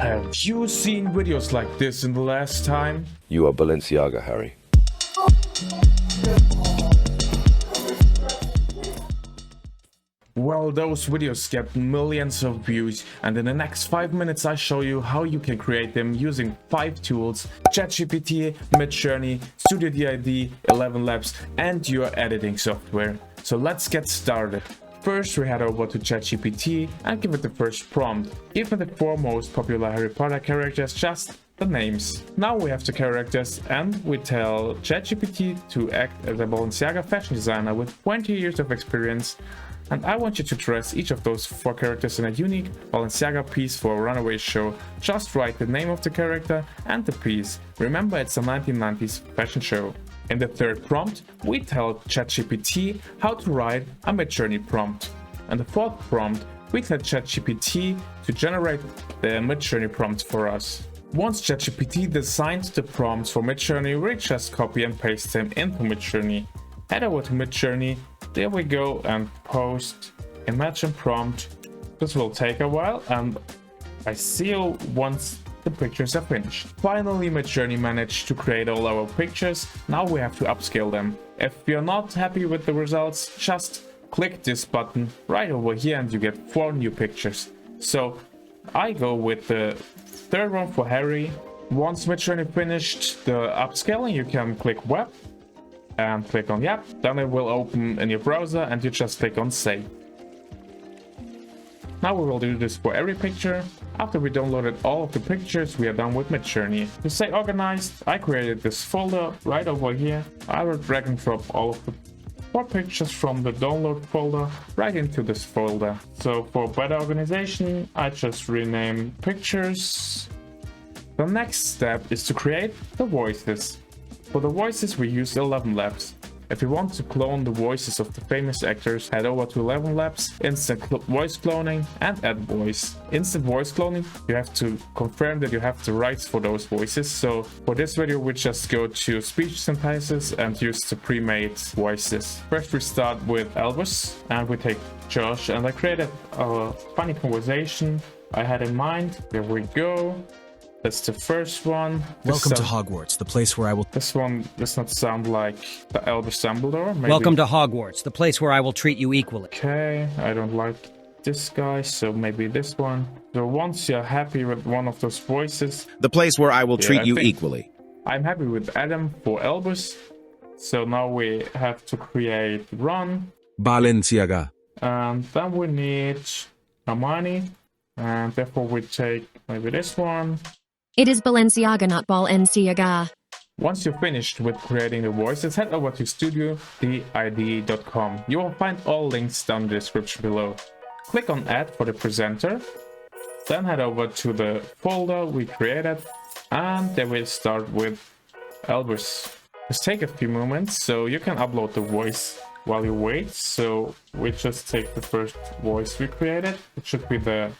Have you seen videos like this in the last time? You are Balenciaga, Harry. Well, those videos get millions of views, and in the next 5 minutes I show you how you can create them using 5 tools: ChatGPT, Midjourney, Studio DID, Elevenlabs, and your editing software. So let's get started. First, we head over to ChatGPT and give it the first prompt. Give me the 4 most popular Harry Potter characters, just the names. Now we have the characters, and we tell ChatGPT to act as a Balenciaga fashion designer with 20 years of experience. And I want you to dress each of those 4 characters in a unique Balenciaga piece for a runway show. Just write the name of the character and the piece. Remember, it's a 1990s fashion show. In the third prompt, we tell ChatGPT how to write a Midjourney prompt. And the fourth prompt, we tell ChatGPT to generate the Midjourney prompt for us. Once ChatGPT designs the prompts for Midjourney, we just copy and paste them into Midjourney. Head over to Midjourney, there we go, and post imagine prompt. This will take a while, and I see you once the pictures are finished. Finally, Midjourney managed to create all our pictures. Now we have to upscale them. If you're not happy with the results, just click this button right over here and you get 4 new pictures. So I go with the third one for Harry. Once Midjourney finished the upscaling, you can click web and click on yep. Then it will open in your browser and you just click on save. Now we will do this for every picture. After we downloaded all of the pictures, we are done with Midjourney. To stay organized, I created this folder right over here. I will drag and drop all of the 4 pictures from the download folder right into this folder. So for better organization, I just rename pictures. The next step is to create the voices. For the voices, we use Elevenlabs. If you want to clone the voices of the famous actors, head over to Elevenlabs, instant voice cloning, and add voice. Instant voice cloning, you have to confirm that you have the rights for those voices. So for this video, we just go to speech synthesis and use the pre-made voices. First, we start with Albus, and we take Josh, and I created a funny conversation I had in mind. There we go. That's the first one. Welcome to Hogwarts, the place where I will... This one does not sound like the Albus Dumbledore. Maybe. Welcome to Hogwarts, the place where I will treat you equally. Okay, I don't like this guy, so maybe this one. So once you're happy with one of those voices... The place where I will treat you equally. I'm happy with Adam for Albus. So now we have to create Ron. Balenciaga. And then we need Hermione. And therefore we take maybe this one. It is Balenciaga, not Balenciaga. Once you're finished with creating the voices, head over to studiodid.com. You will find all links down in the description below. Click on Add for the presenter. Then head over to the folder we created. And then we'll start with Albus. Just take a few moments so you can upload the voice while you wait. So we just take the first voice we created. It should be the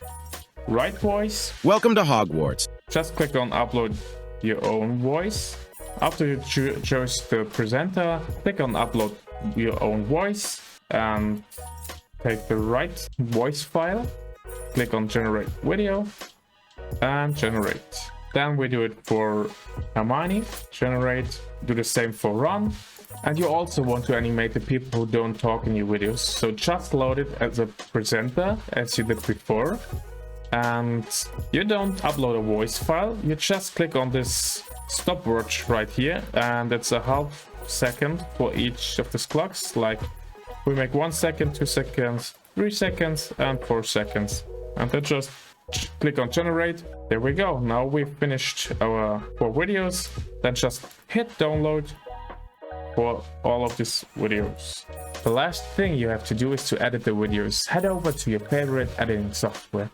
right voice. Welcome to Hogwarts. Just click on upload your own voice. After you choose the presenter, click on upload your own voice and take the right voice file. Click on generate video and generate. Then we do it for Hermione, generate, do the same for Ron. And you also want to animate the people who don't talk in your videos. So just load it as a presenter as you did before. And you don't upload a voice file, you just click on this stopwatch right here, and it's a half second for each of these clocks. Like we make 1 second, 2 seconds, 3 seconds, and 4 seconds. And then just click on generate. There we go. Now we've finished our 4 videos. Then just hit download for all of these videos. The last thing you have to do is to edit the videos. Head over to your favorite editing software.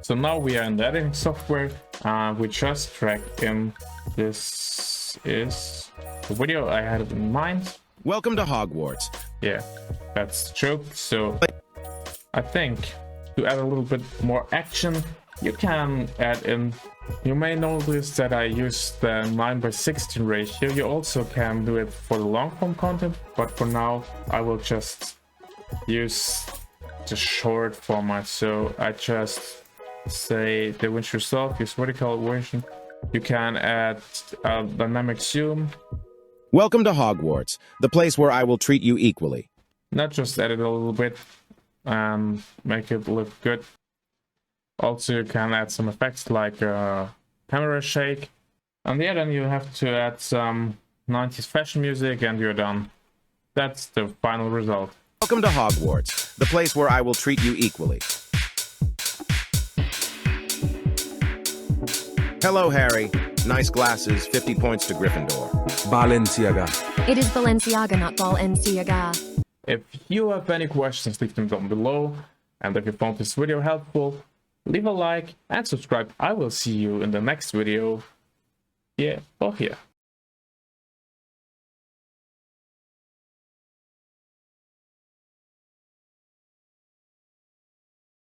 So now we are in the editing software and we just drag in. This is the video I had in mind. Welcome to Hogwarts. Yeah, that's the joke. So I think to add a little bit more action, you can add in. You may notice that I use the 9:16 ratio. You also can do it for the long form content, but for now I will just use the short format. So I just say the winch yourself, use vertical version. You can add dynamic zoom. Welcome to Hogwarts, the place where I will treat you equally. Not just edit a little bit and make it look good. Also, you can add some effects like camera shake. And yeah, then you have to add some 90s fashion music and you're done. That's the final result. Welcome to Hogwarts, the place where I will treat you equally. Hello, Harry. Nice glasses, 50 points to Gryffindor. Balenciaga. It is Balenciaga, not Balenciaga. If you have any questions, leave them down below. And if you found this video helpful, leave a like and subscribe. I will see you in the next video. Yeah, or here.